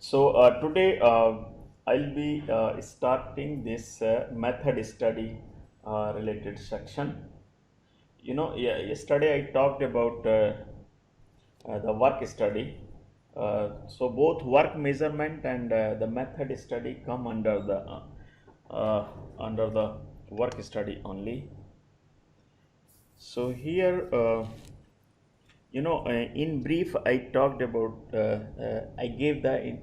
Today I'll be starting this method study related section. Yesterday I talked about the work study. So both work measurement and the method study come under the work study only. So here in brief, I talked about, I gave the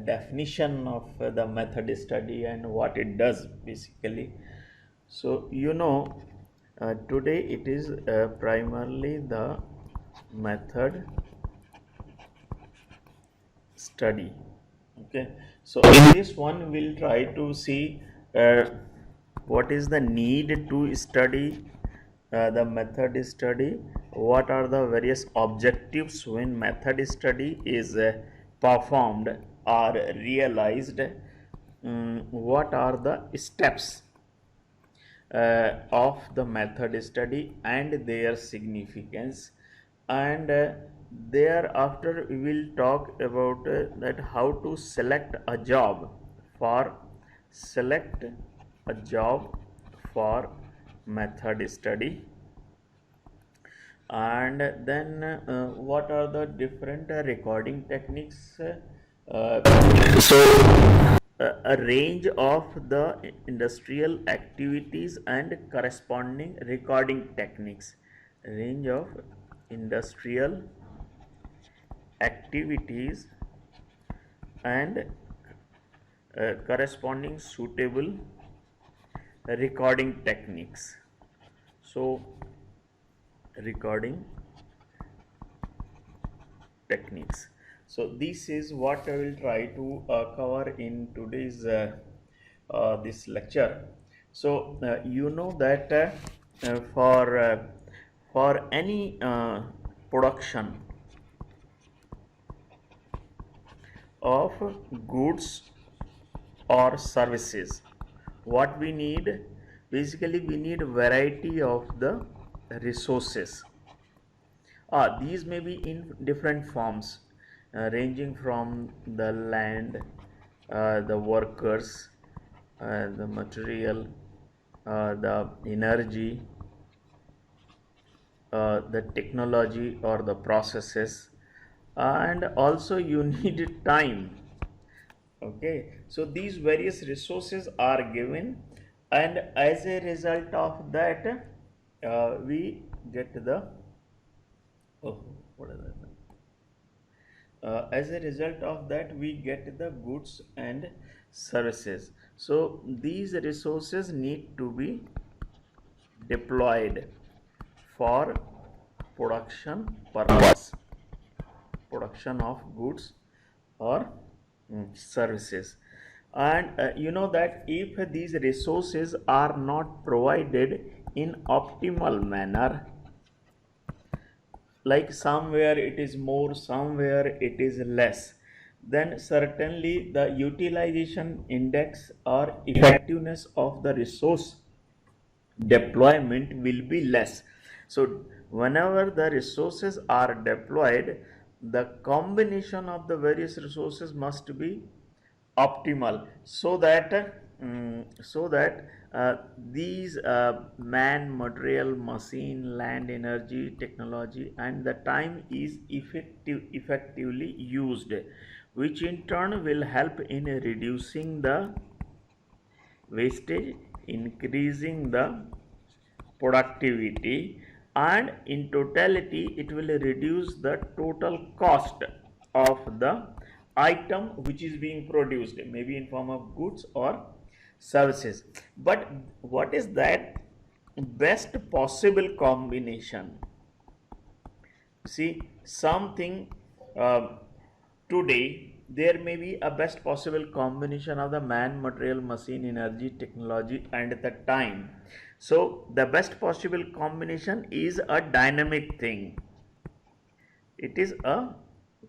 definition of the method study and what it does basically. So, today it is primarily the method study. Okay, so in this one, we'll try to see what is the need to study the method study, what are the various objectives when method study is performed or realized, what are the steps of the method study and their significance, and thereafter we will talk about that how to select a job for method study, and then what are the different recording techniques, a range of the industrial activities and corresponding recording techniques, range of industrial activities and corresponding suitable recording techniques. So recording techniques. So this is what I will try to cover in today's this lecture. So you know that for any production of goods or services, what we need, basically we need variety of the resources. These may be in different forms, ranging from the land, the workers, the material, the energy, the technology or the processes, and also you need time. Okay, so these various resources are given, and as a result of that, we get the oh, what is that? As a result of that, we get the goods and services. So these resources need to be deployed for production purpose, production of goods or services. And you know that if these resources are not provided in optimal manner, like somewhere it is more, somewhere it is less, then certainly the utilization index or effectiveness of the resource deployment will be less. So whenever the resources are deployed, the combination of the various resources must be optimal, so that these man, material, machine, land, energy, technology and the time is effectively used, which in turn will help in reducing the wastage, increasing the productivity, and in totality it will reduce the total cost of the item which is being produced, maybe in form of goods or services. But what is that best possible combination? See, something today there may be a best possible combination of the man, material, machine, energy, technology, and the time. So the best possible combination is a dynamic thing. It is a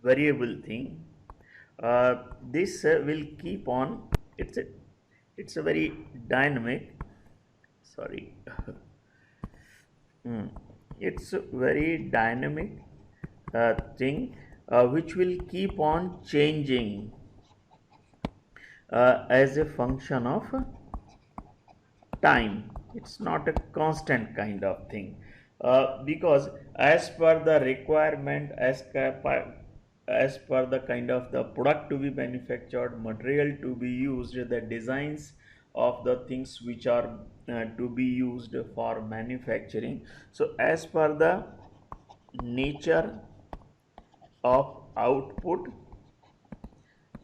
variable thing. This will keep on. It's a very dynamic. Sorry. It's a very dynamic thing which will keep on changing. as a function of time. It's not a constant kind of thing, because as per the requirement, as per the kind of the product to be manufactured, material to be used, the designs of the things which are to be used for manufacturing. So as per the nature of output,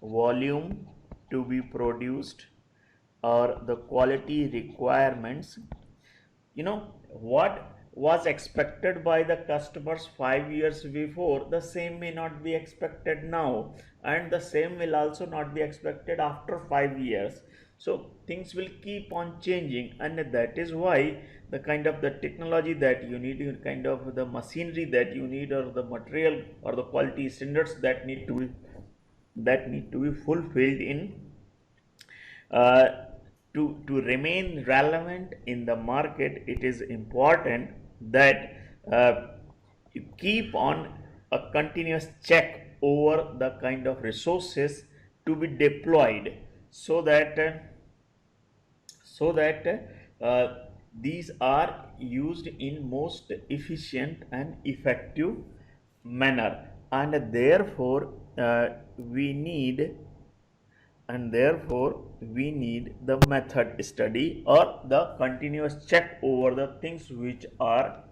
volume to be produced, or the quality requirements, what was expected by the customers 5 years before, the same may not be expected now, and the same will also not be expected after 5 years. So things will keep on changing, and that is why the kind of the technology that you need, kind of the machinery that you need, or the material or the quality standards that need to be fulfilled in, uh, to remain relevant in the market. It is important that you keep on a continuous check over the kind of resources to be deployed, so that so that uh, these are used in most efficient and effective manner, and therefore we need the method study, or the continuous check over the things which are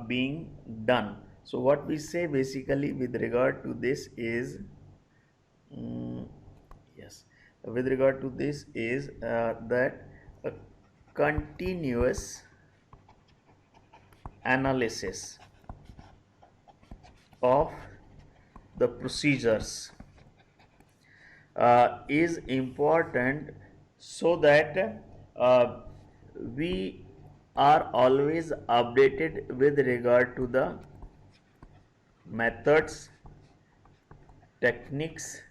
being done. So what we say basically with regard to this is, mm, yes, with regard to this is that a continuous analysis of the procedures is important, so that we are always updated with regard to the methods, techniques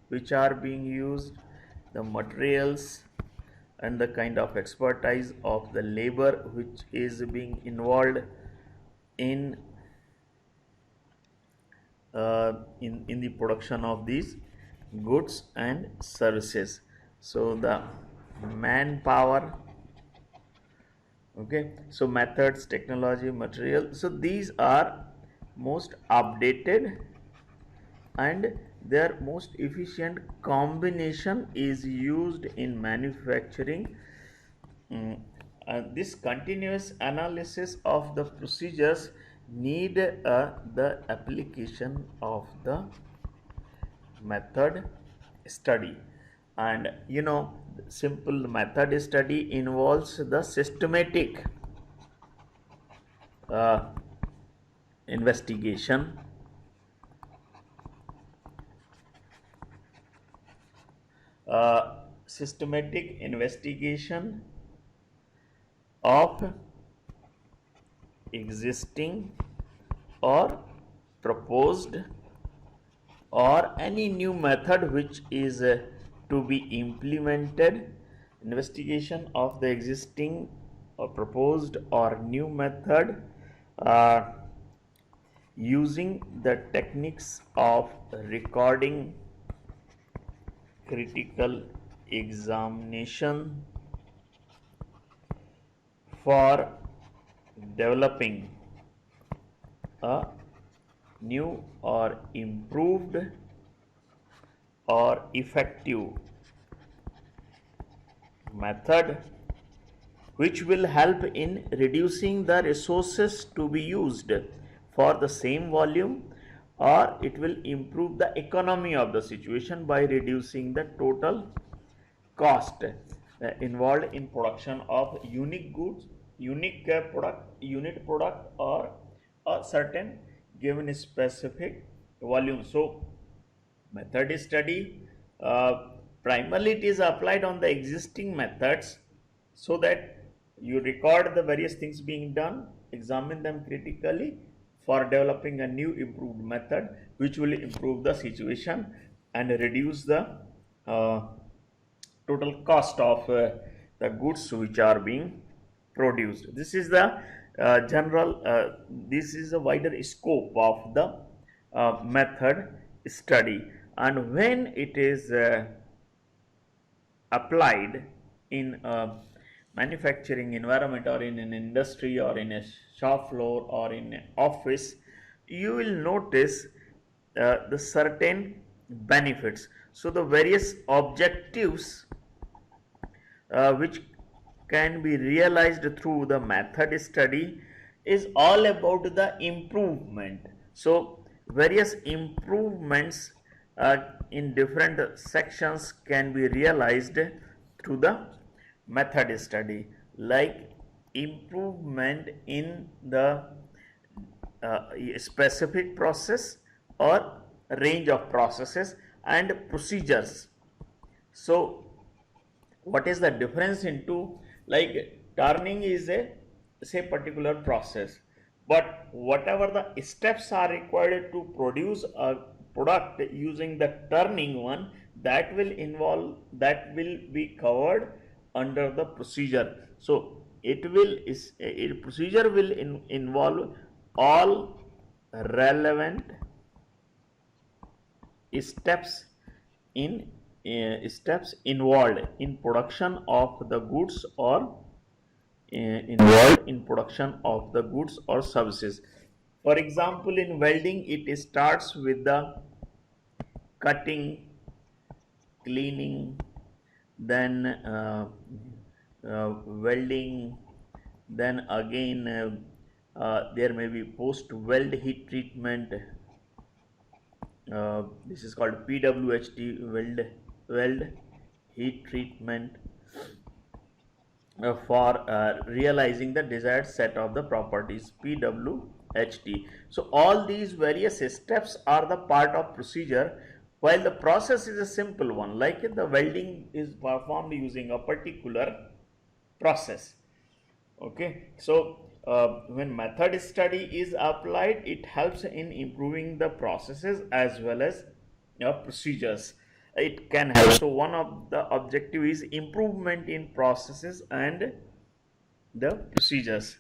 which are being used, the materials, and the kind of expertise of the labor which is being involved in in the production of these goods and services. So the manpower, okay, so methods, technology, material, so these are most updated, and their most efficient combination is used in manufacturing. This continuous analysis of the procedures need the application of the method study. And simple method study involves the systematic uh, investigation, systematic investigation of existing or proposed, or any new method which is to be implemented. Investigation of the existing or proposed or new method, uh, using the techniques of recording, critical examination, for developing a new or improved or effective method, which will help in reducing the resources to be used for the same volume, or it will improve the economy of the situation by reducing the total cost involved in production of unique goods, unique unit product, or a certain given specific volume. So method study, primarily it is applied on the existing methods, so that you record the various things being done, examine them critically for developing a new improved method which will improve the situation and reduce the uh, total cost of the goods which are being produced. This is the this is a wider scope of the method study. And when it is applied in a manufacturing environment or in an industry or in a shop floor or in an office, you will notice the certain benefits. So the various objectives which can be realized through the method study is all about the improvement. So various improvements in different sections can be realized through the method study, like improvement in the specific process or range of processes and procedures. So what is the difference into, like, turning is a say particular process, but whatever the steps are required to produce a product using the turning one, that will be covered under the procedure. So procedure will involve all relevant steps involved in production of the goods or involved in production of the goods or services. For example, in welding, it starts with the cutting, cleaning, then welding, then again there may be post weld heat treatment. This is called PWHT, weld heat treatment, for realizing the desired set of the properties, PWHT. So all these various steps are the part of procedure, while the process is a simple one, like the welding is performed using a particular process. Okay, so when method study is applied, it helps in improving the processes as well as procedures. It can help. So one of the objective is improvement in processes and the procedures.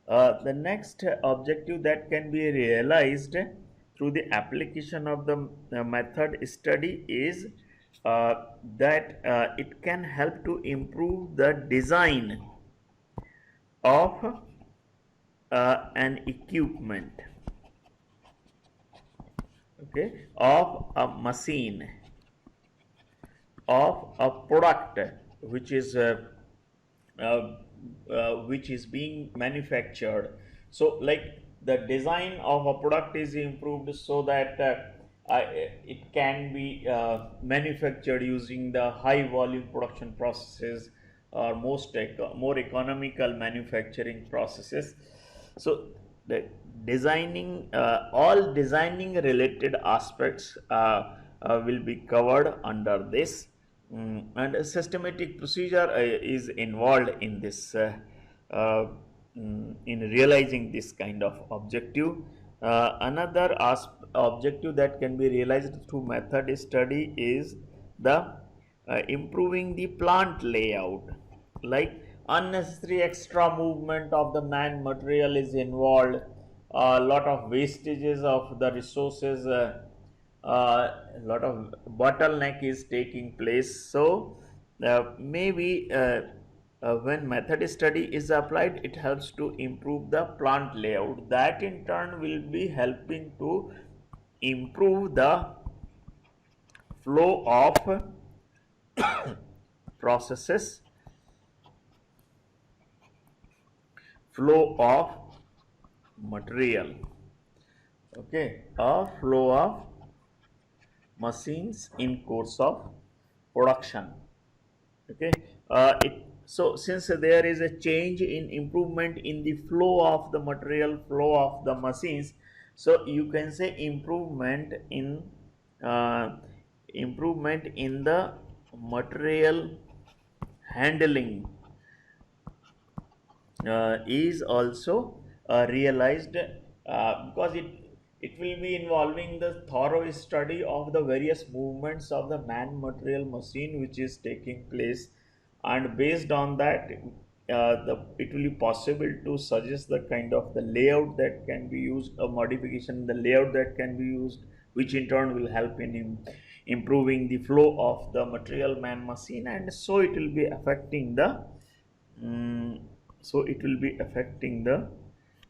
The next objective that can be realized through the application of the method study is that it can help to improve the design of an equipment, okay, of a machine, of a product which is being manufactured. So like the design of a product is improved so that it can be manufactured using the high volume production processes or more economical manufacturing processes. So the designing, all designing related aspects will be covered under this. And a systematic procedure is involved in this, in realizing this kind of objective. Another objective that can be realized through method study is the improving the plant layout, like unnecessary extra movement of the man material is involved, a lot of wastages of the resources, a lot of bottleneck is taking place. So maybe when method study is applied, it helps to improve the plant layout, that in turn will be helping to improve the flow of processes, flow of material, okay, or flow of machines in course of production. Okay, so since there is a change in improvement in the flow of the material, flow of the machines, so you can say uh, improvement in the material handling is also realized, because it will be involving the thorough study of the various movements of the man material machine which is taking place, and based on that it will be possible to suggest the kind of the layout that can be used, a modification in the layout that can be used, which in turn will help in improving the flow of the material man machine, and so it will be affecting the mm,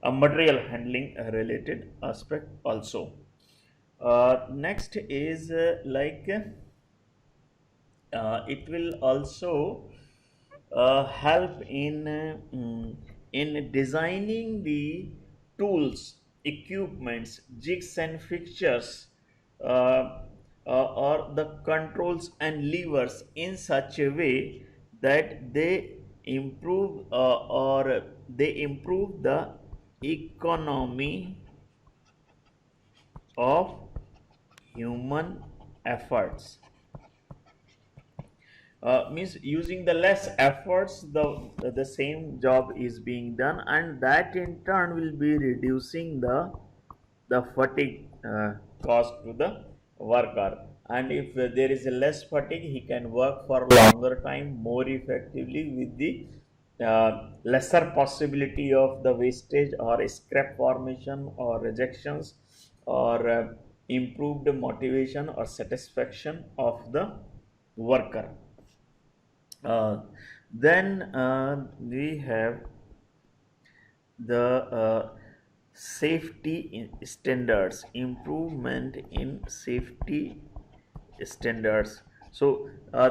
material handling related aspect also. Next is it will also help in designing the tools, equipments, jigs and fixtures, or the controls and levers in such a way that they improve the economy of human efforts. Means using the less efforts, the same job is being done, and that in turn will be reducing the fatigue caused to the worker. And if there is a less fatigue, he can work for longer time more effectively with the lesser possibility of the wastage or scrap formation or rejections, or improved motivation or satisfaction of the worker. Then we have the standards, improvement in safety standards. So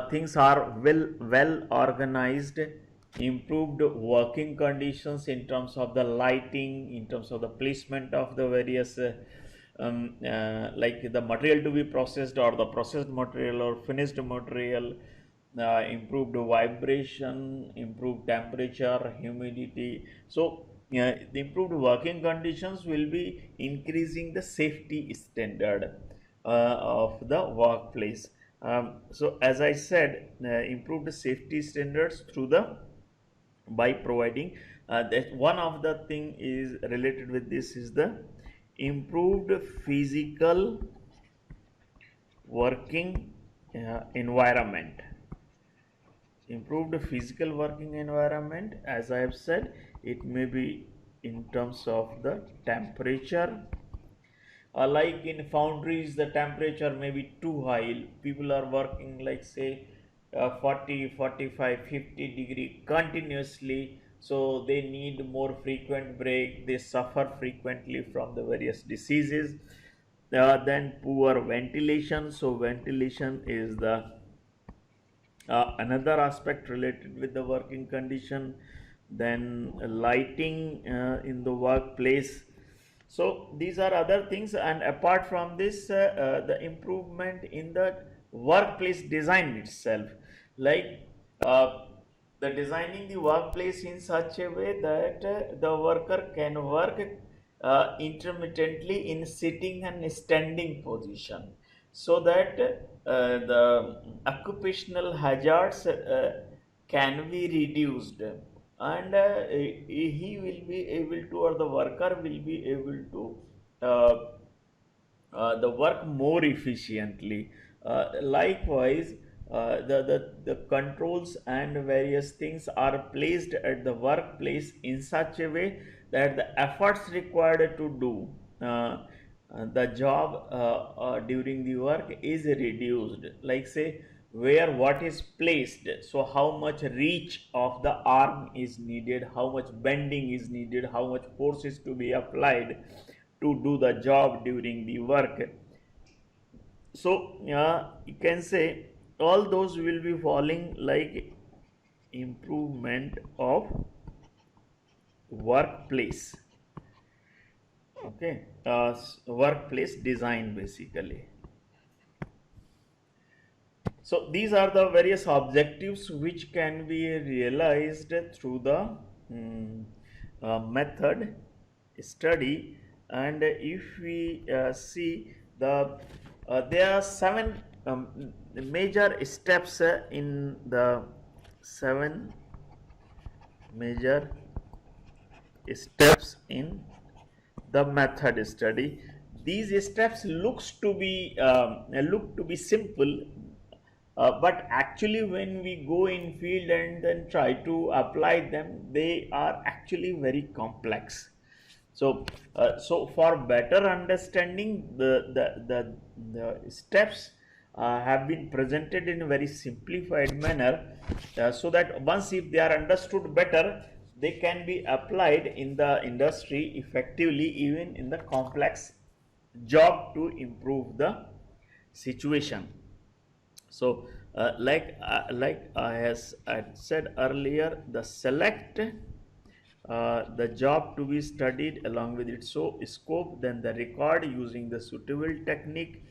things are well organized, improved working conditions in terms of the lighting, in terms of the placement of the various like the material to be processed, or the processed material or finished material, improved vibration, improved temperature, humidity. So the improved working conditions will be increasing the safety standard of the workplace. So as I said, improved safety standards through the by providing that one of the thing is related with this is the improved physical working environment. Improved physical working environment, as I have said, it may be in terms of the temperature. Like in foundries, the temperature may be too high. People are working like say 40, 45, 50 degree continuously. So they need more frequent break. They suffer frequently from the various diseases. Then poor ventilation. So ventilation is the another aspect related with the working condition. Then lighting in the workplace. So these are other things, and apart from this, the improvement in the workplace design itself, like uh, the designing the workplace in such a way that the worker can work intermittently in sitting and standing position, so that the occupational hazards can be reduced, and he will be able to, or the worker will be able to uh, the work more efficiently. Likewise, the controls and various things are placed at the workplace in such a way that the efforts required to do the job during the work is reduced. Like say where what is placed, so how much reach of the arm is needed, how much bending is needed, how much force is to be applied to do the job during the work. So you can say all those will be falling like improvement of workplace. Okay, workplace design basically. So these are the various objectives which can be realized through the method study. And if we see there are seven major steps in the seven major steps in the method study. These steps look to be simple, but actually when we go in field and then try to apply them, they are actually very complex. So for better understanding the steps, have been presented in a very simplified manner, so that once if they are understood better, they can be applied in the industry effectively, even in the complex job, to improve the situation. So like I said earlier, the select the job to be studied along with its scope, then the record using the suitable technique,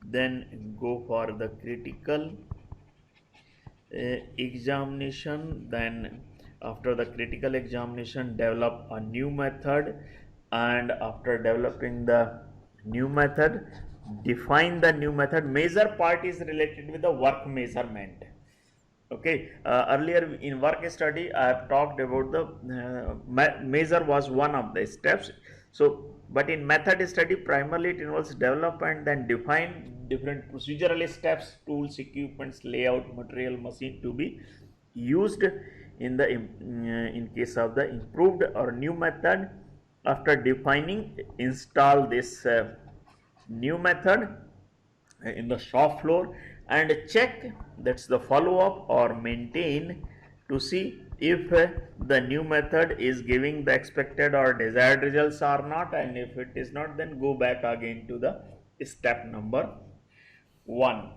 then go for the critical examination, then after the critical examination develop a new method, and after developing the new method, define the new method. Major part is related with the work measurement. Okay, earlier in work study I have talked about the measure was one of the steps. So but in method study primarily it involves develop and then define different procedural steps, tools, equipments, layout, material, machine to be used in the in case of the improved or new method. After defining, install this new method in the shop floor and check, that's the follow up or maintain, to see if the new method is giving the expected or desired results or not, and if it is not, then go back again to the step number 1.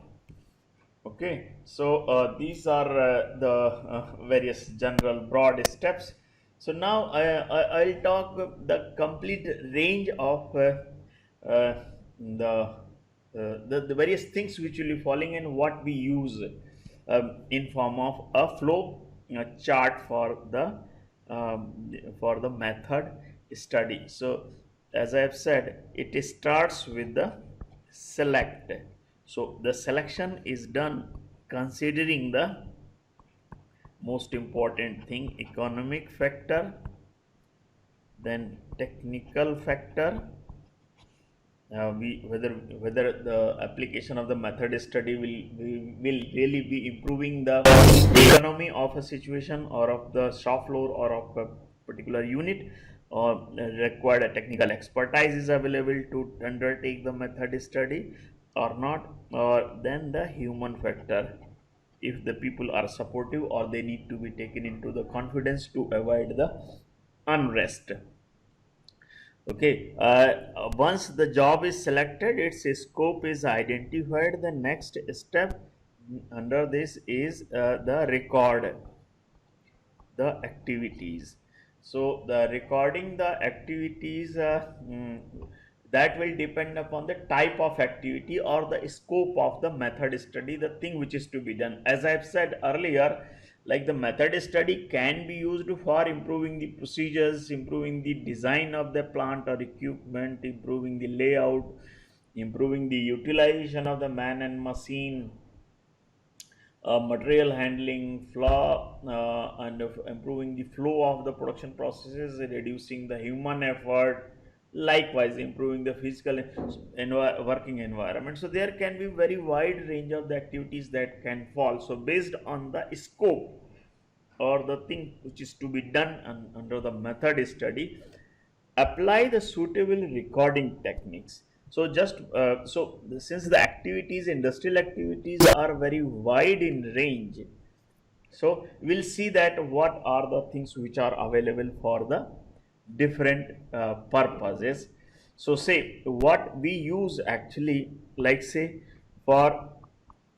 Okay, so these are the various general broad steps. So now I'll talk the complete range of the, the various things which will be falling in what we use in form of a flow chart for the method study. So as I have said, it starts with the select. So the selection is done considering the most important thing, economic factor, then technical factor, whether the application of the method study will really be improving the economy of a situation or of the shop floor or of a particular unit, or required a technical expertise is available to undertake the method study or not, or then the human factor, if the people are supportive or they need to be taken into the confidence to avoid the unrest. Okay, once the job is selected, its scope is identified. The next step under this is the record the activities. So the recording the activities, that will depend upon the type of activity or the scope of the method study, the thing which is to be done. As I have said earlier, like the method study can be used for improving the procedures, improving the design of the plant or equipment, improving the layout, improving the utilization of the man and machine, material handling, flow, and improving the flow of the production processes, reducing the human effort, likewise improving the physical working environment. So there can be very wide range of the activities that can fall. So based on the scope or the thing which is to be done under the method study, apply the suitable recording techniques. So just since the activities, industrial activities, are very wide in range, so we'll see that what are the things which are available for the different purposes. So say what we use actually, like say for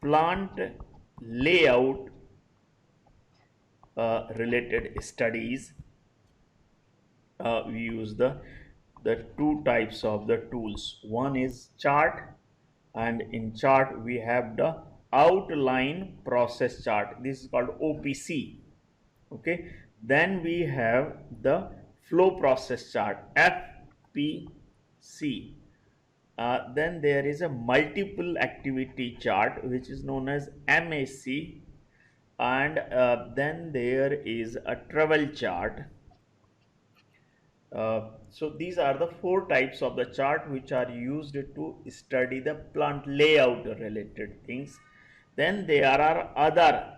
plant layout related studies, we use the two types of the tools. One is chart, and in chart we have the outline process chart. This is called OPC. Okay. Then we have the flow process chart, FPC. Then there is a multiple activity chart which is known as MAC, and then there is a travel chart. So these are the four types of the chart which are used to study the plant layout related things. Then there are other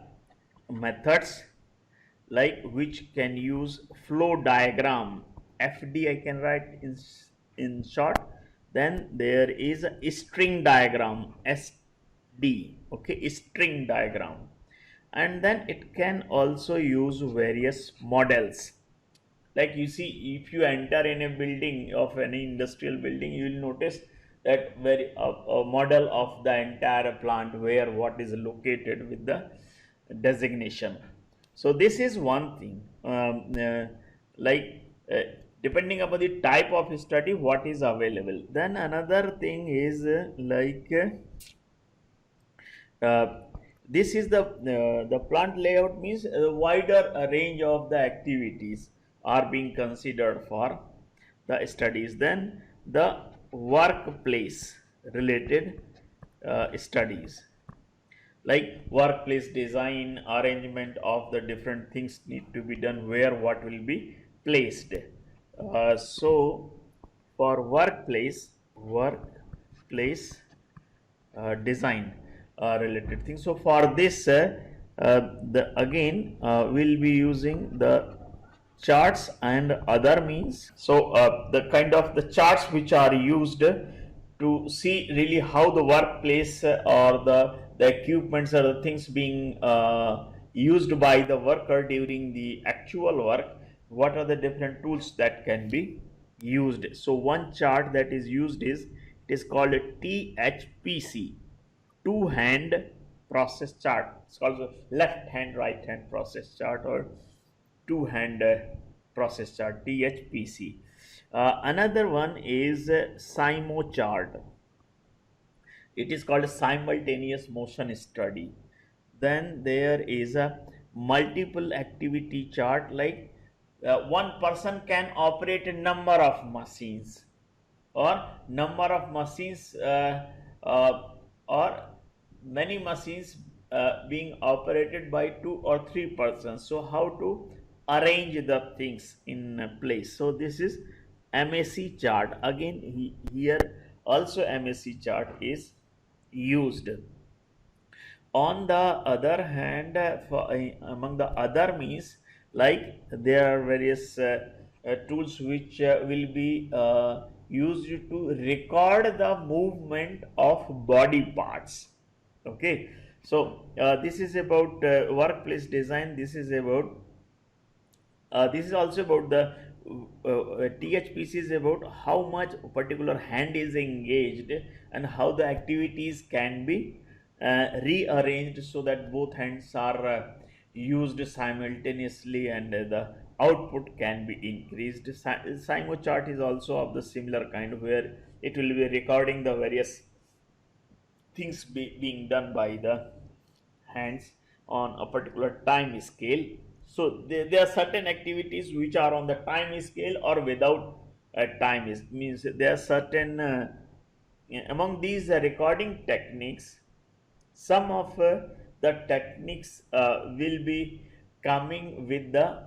methods like which can use flow diagram, FD I can write in short. Then there is a string diagram, D. Okay, string diagram. And then it can also use various models. Like you see, if you enter in a building of any industrial building, you will notice that very a model of the entire plant, where what is located with the designation. So this is one thing, like depending upon the type of study what is available. Then another thing is uh, this is the plant layout, means a wider range of the activities are being considered for the studies. Then the workplace related studies, like workplace design, arrangement of the different things need to be done, where what will be placed. So for workplace design related things. So for this, the again we'll be using the charts and other means. So the kind of the charts which are used to see really how the workplace or the equipments or the things being used by the worker during the actual work, what are the different tools that can be used. So one chart that is used is, it is called a THPC, two hand process chart. It's called the left hand right hand process chart, or two hand process chart, THPC. Another one is SIMO chart. It is called a simultaneous motion study. Then there is a multiple activity chart, like one person can operate a number of machines, or number of machines or many machines being operated by two or three persons. So how to arrange the things in place. So this is MAC chart. Again, here also MAC chart is used. On the other hand, among the other means, like there are various tools which will be used to record the movement of body parts. Okay, so this is about workplace design. This is also about the THPC is about how much particular hand is engaged, and how the activities can be rearranged so that both hands are used simultaneously, and the output can be increased. SIMO chart is also of the similar kind, where it will be recording the various things being done by the hands on a particular time scale. So there are certain activities which are on the time scale or without a time. Is means there are certain among these recording techniques. Some of the techniques will be coming with the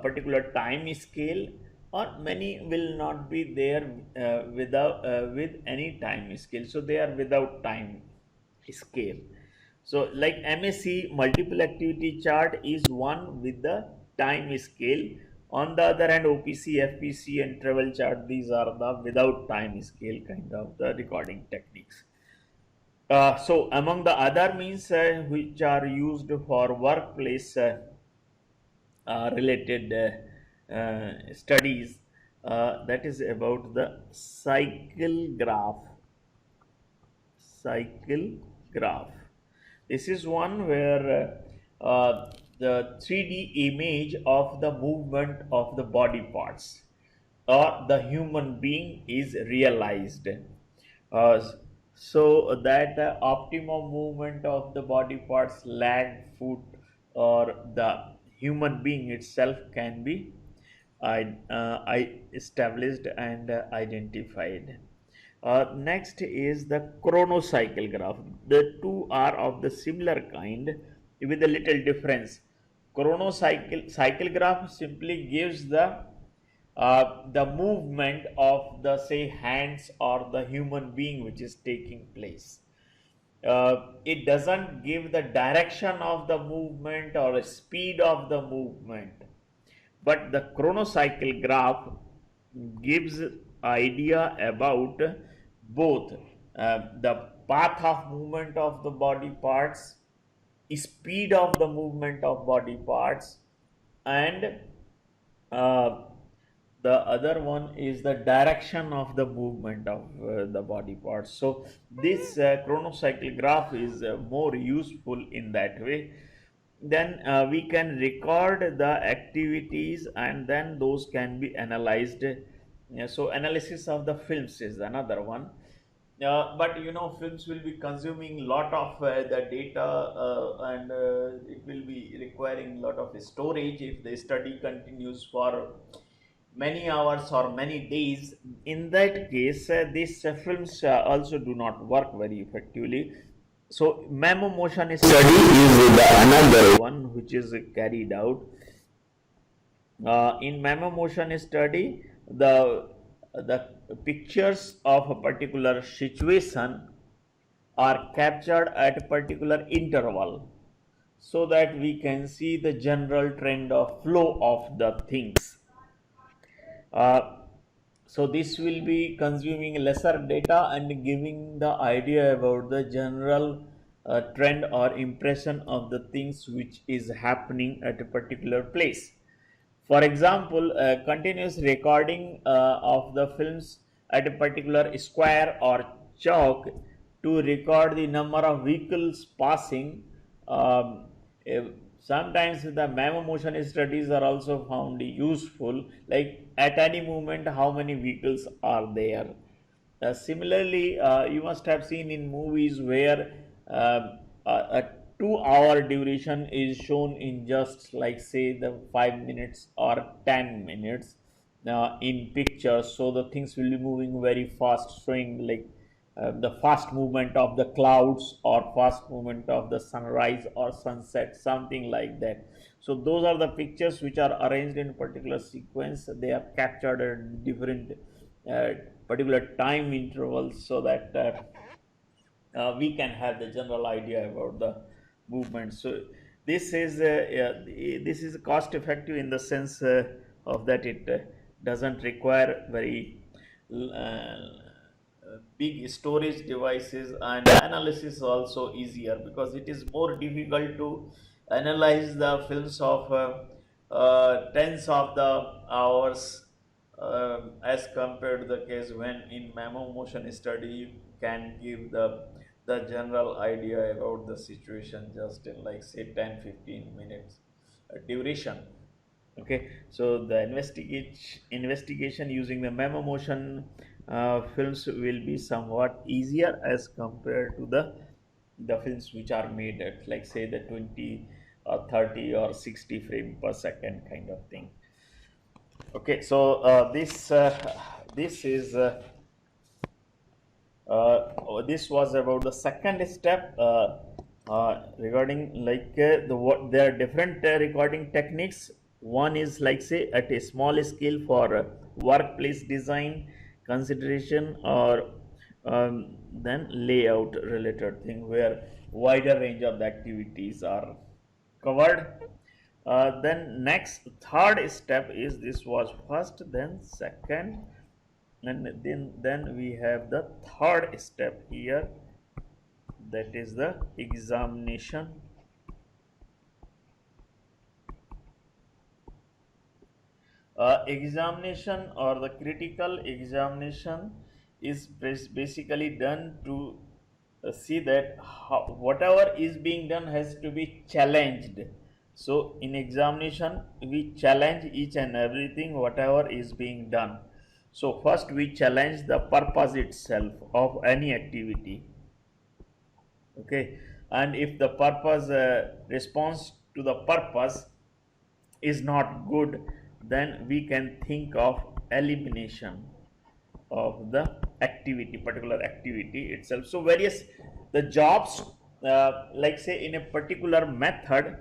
particular time scale, or many will not be there without with any time scale. So they are without time scale. So like MAC multiple activity chart is one with the time scale. On the other hand, OPC, FPC and travel chart, these are the without time scale kind of the recording techniques. So among the other means which are used for workplace related studies, that is about the cycle graph. This is one where the 3D image of the movement of the body parts or the human being is realized. Uh, so that the optimum movement of the body parts, leg, foot, or the human being itself can be I established and identified. Next is the chronocycle graph. The two are of the similar kind with a little difference. Cycle graph simply gives the movement of the say hands or the human being which is taking place. It doesn't give the direction of the movement or speed of the movement, but the chronocycle graph gives idea about both the path of movement of the body parts, speed of the movement of body parts, and uh, the other one is the direction of the movement of the body parts. So this chronocycle graph is more useful in that way. Then we can record the activities and then those can be analyzed. So analysis of the films is another one. But films will be consuming lot of the data, and it will be requiring lot of storage if the study continues for many hours or many days. In that case, these films also do not work very effectively. So memo motion study is the another one which is carried out. In memo motion study, the pictures of a particular situation are captured at a particular interval so that we can see the general trend of flow of the things. Uh, so this will be consuming lesser data and giving the idea about the general trend or impression of the things which is happening at a particular place. For example, continuous recording of the films at a particular square or chalk to record the number of vehicles passing. Um, eh, Sometimes the memo motion studies are also found useful, like at any moment how many vehicles are there. Similarly, you must have seen in movies where a 2 hour duration is shown in just like say the 5 minutes or 10 minutes in pictures. So the things will be moving very fast, showing like the fast movement of the clouds or fast movement of the sunrise or sunset, something like that. So those are the pictures which are arranged in particular sequence. They are captured at different uh, particular time intervals so that we can have the general idea about the movement. So this is cost effective in the sense of that it doesn't require very big storage devices, and analysis also easier because it is more difficult to analyze the films of tens of the hours as compared to the case when in memo motion study you can give the general idea about the situation just in like say 10-15 minutes duration. Okay, so the investigation using the memo motion films will be somewhat easier as compared to the films which are made at like say the 20 or 30 or 60 frame per second kind of thing. Okay, so this is this was about the second step regarding like the what there are different recording techniques. One is like say at a small scale for workplace design consideration, or then layout related thing where wider range of the activities are covered. Then next third step is this was first, then second, and then we have the third step here, that is the examination. Examination or the critical examination is basically done to see that whatever is being done has to be challenged. So in examination we challenge each and everything whatever is being done. So first we challenge the purpose itself of any activity. Okay, and if the purpose response to the purpose is not good, then we can think of elimination of the activity, particular activity itself. So various the jobs, like say in a particular method,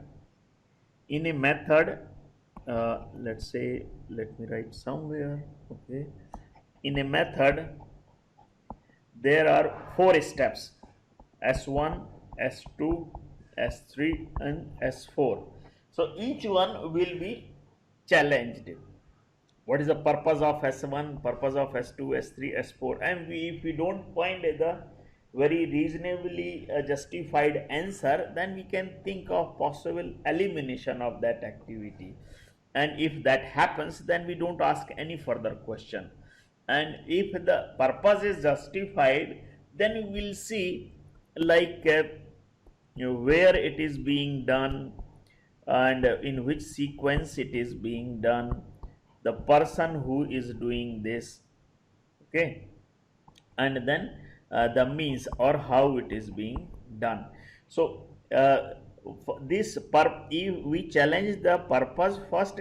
in a method, let's say, let me write somewhere. Okay, in a method there are four steps: S1, S2, S3 and S4. So each one will be challenged. What is the purpose of S1, purpose of S2, S3, S4, and if we don't find the very reasonably justified answer, then we can think of possible elimination of that activity. And if that happens, then we don't ask any further question. And if the purpose is justified, then we will see, like where it is being done, and in which sequence it is being done, the person who is doing this, okay, and then the means or how it is being done. So if we challenge the purpose first,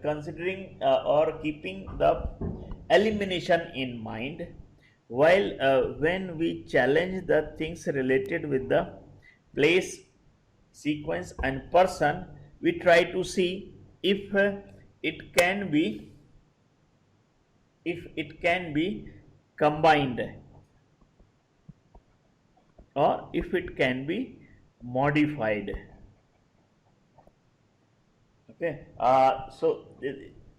considering or keeping the elimination in mind, while when we challenge the things related with the place, sequence and person, we try to see if it can be combined, or if it can be modified. Okay,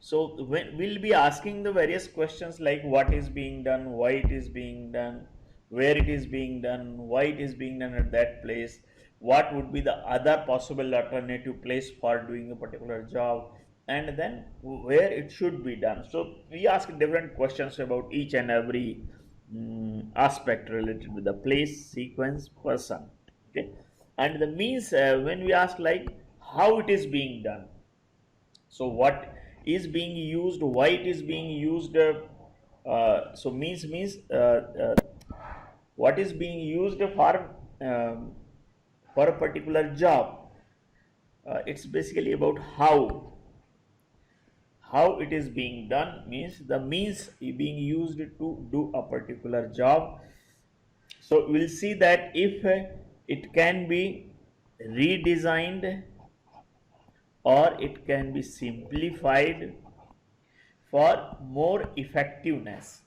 so when we'll be asking the various questions like what is being done, why it is being done, where it is being done, why it is being done at that place, what would be the other possible alternative place for doing a particular job, and then where it should be done. So we ask different questions about each and every aspect related with the place, sequence, person. Okay, and the means, when we ask like how it is being done, so what is being used, why it is being used, so means what is being used um, for a particular job. It's basically about how it is being done, means the means being used to do a particular job. So we'll see that if it can be redesigned or it can be simplified for more effectiveness.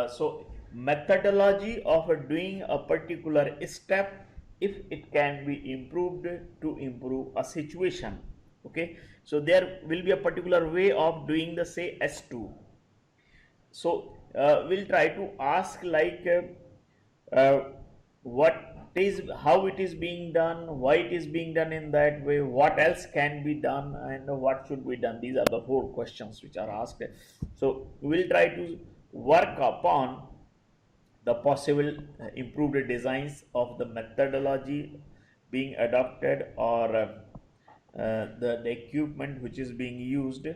So methodology of doing a particular step, if it can be improved to improve a situation. Okay, so there will be a particular way of doing the say S2. So we'll try to ask like what is, how it is being done, why it is being done in that way, what else can be done, and what should be done. These are the 4 questions which are asked. So we will try to work upon the possible improved designs of the methodology being adopted, or the equipment which is being used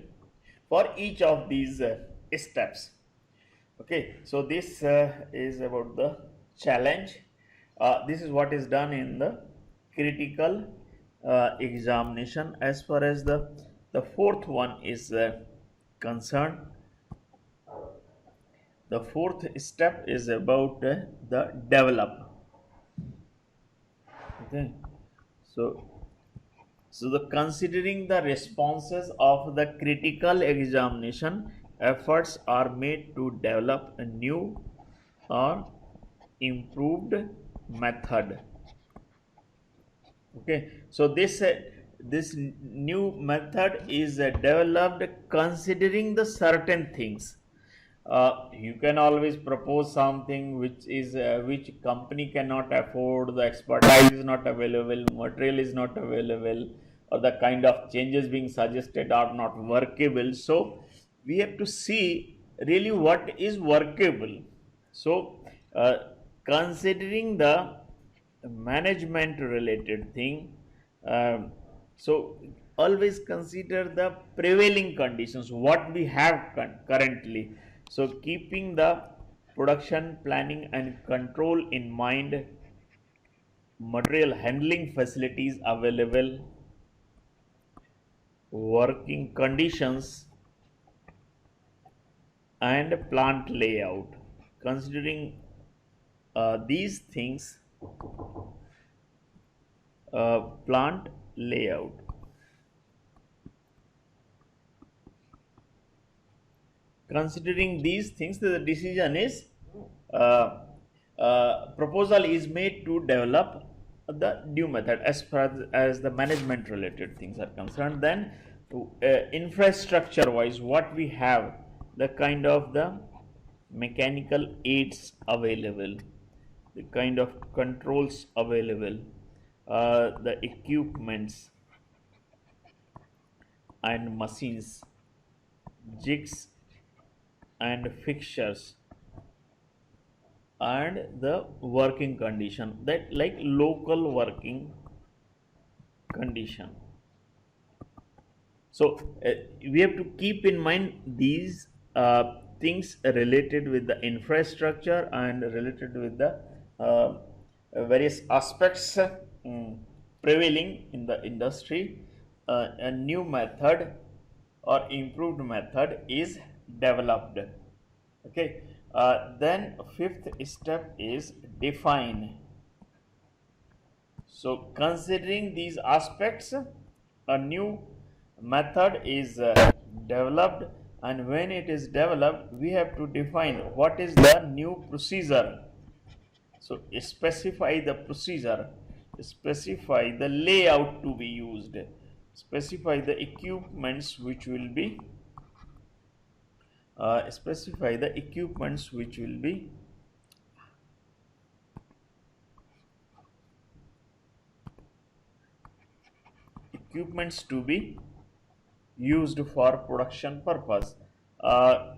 for each of these steps. Okay, so this is about the challenge. This is what is done in the critical examination. As far as the fourth one is concerned, the fourth step is about the develop. Okay, so the considering the responses of the critical examination, efforts are made to develop a new or improved method. Okay, so this new method is developed considering the certain things. You can always propose something which company cannot afford, the expertise is not available, material is not available, or the kind of changes being suggested are not workable. So we have to see really what is workable. So considering the management related thing, so always consider the prevailing conditions what we have currently. So keeping the production planning and control in mind, material handling facilities available, working conditions, and plant layout. Considering these things, plant layout. Considering these things, the decision is proposal is made to develop the new method as far as the management related things are concerned. Then infrastructure wise, what we have, the kind of the mechanical aids available, the kind of controls available, the equipments and machines, jigs and fixtures, and the working condition, that like local working condition. So we have to keep in mind these things related with the infrastructure and related with the uh, various aspects prevailing in the industry. A new method or improved method is developed. Okay. Then fifth step is define. So, considering these aspects, a new method is developed, and when it is developed, we have to define what is the new procedure. So, specify the procedure, specify the layout to be used, specify the equipments which will be specify the equipments which will be equipments to be used for production purpose,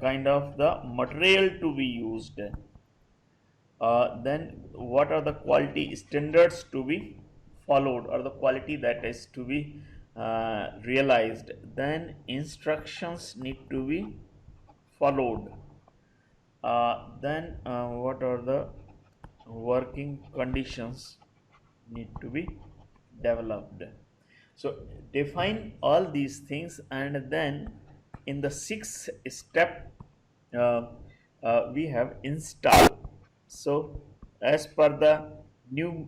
kind of the material to be used, then what are the quality standards to be followed or the quality that is to be realized, then instructions need to be followed, then what are the working conditions need to be developed. So define all these things, and then in the sixth step uh, we have install. So as per the new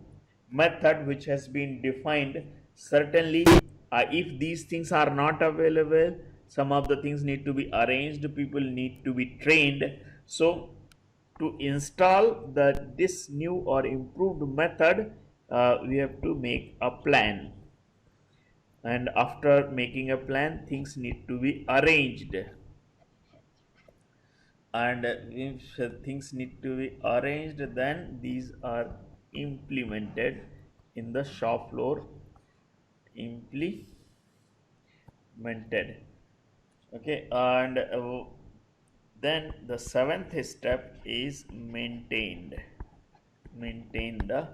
method which has been defined, certainly if these things are not available, some of the things need to be arranged, people need to be trained. So to install this new or improved method, we have to make a plan, and after making a plan, things need to be arranged, and if things need to be arranged, then these are implemented in the shop floor, implemented. Okay, and then the seventh step is maintain the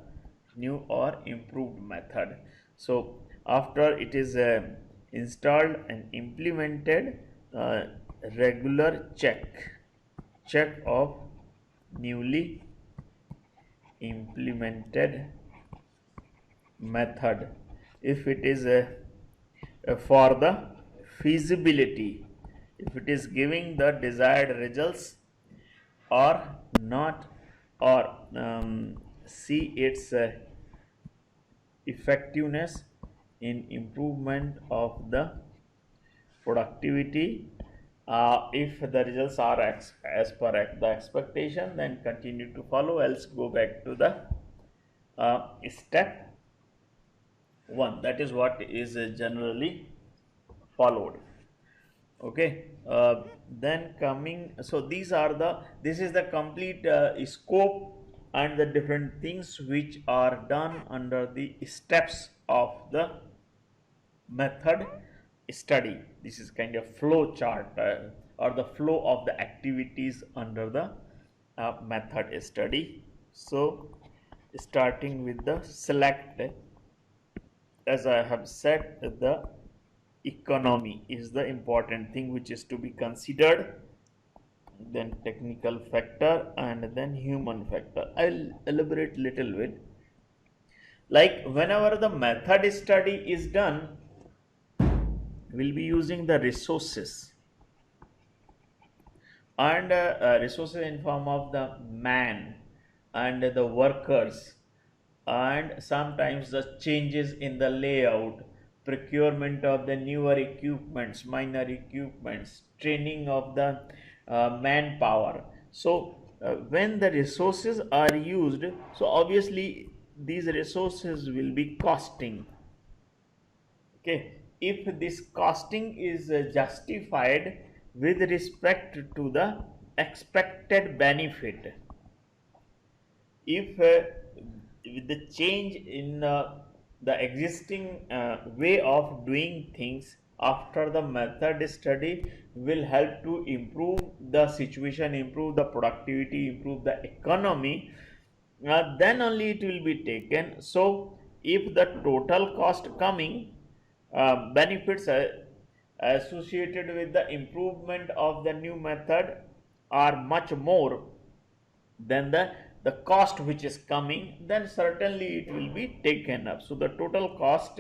new or improved method. So after it is installed and implemented, uh, regular check of newly implemented method, if it is for the feasibility, if it is giving the desired results or not, or see its effectiveness in improvement of the productivity. If the results are as per the expectation, then continue to follow, else go back to the step 1. That is what is generally followed. Okay, then coming, so these are the, this is the complete scope and the different things which are done under the steps of the method study. This is kind of flow chart, or the flow of the activities under the method study. So starting with the select, as I have said, the economy is the important thing which is to be considered, then technical factor, and then human factor. I'll elaborate little bit. Like whenever the method study is done, we'll be using the resources, and resources in form of the man and the workers, and sometimes the changes in the layout, procurement of the newer equipments, minor equipments, training of the manpower. So when the resources are used, so obviously these resources will be costing. Okay, if this costing is justified with respect to the expected benefit, if with the change in the existing way of doing things after the method study will help to improve the situation, improve the productivity, improve the economy, then only it will be taken. So if the total cost coming, benefits associated with the improvement of the new method are much more than the cost which is coming, then certainly it will be taken up. So the total cost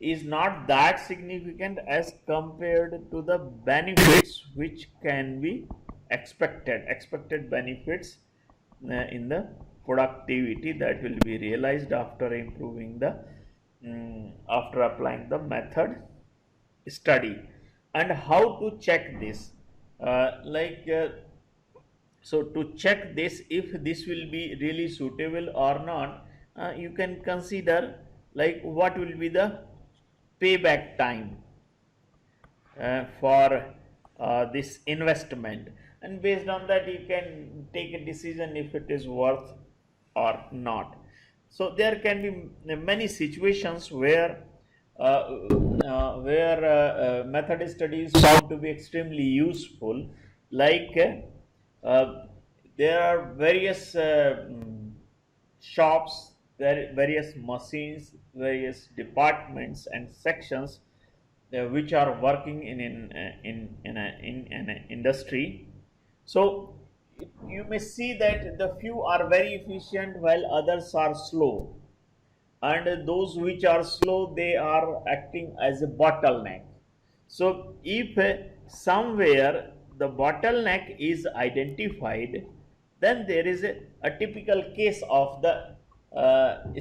is not that significant as compared to the benefits which can be expected benefits in the productivity that will be realized after improving the after applying the method study. And how to check this, so to check this if this will be really suitable or not, you can consider like what will be the payback time for this investment, and based on that you can take a decision if it is worth or not. So there can be many situations where method study is found to be extremely useful, like there are various shops, various machines, various departments and sections which are working in an industry. So you may see that the few are very efficient while others are slow, and those which are slow they are acting as a bottleneck. So if somewhere the bottleneck is identified, then there is a typical case of the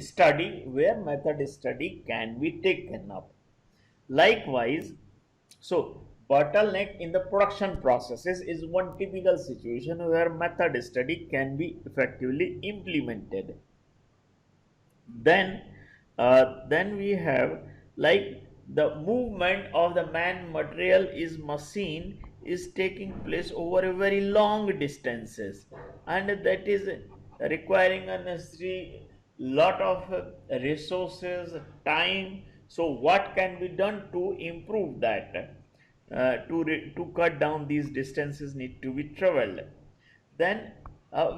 study where method study can be taken up. Likewise, so bottleneck in the production processes is one typical situation where method study can be effectively implemented. Then we have like the movement of the man material is machine is taking place over a very long distances, and that is requiring a necessary lot of resources, time. So what can be done to improve that, to cut down these distances need to be traveled. Then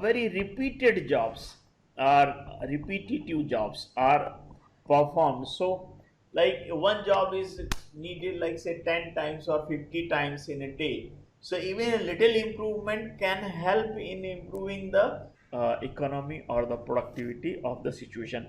very repeated jobs or repetitive jobs are performed. So like one job is needed like say 10 times or 50 times in a day. So even a little improvement can help in improving the economy or the productivity of the situation.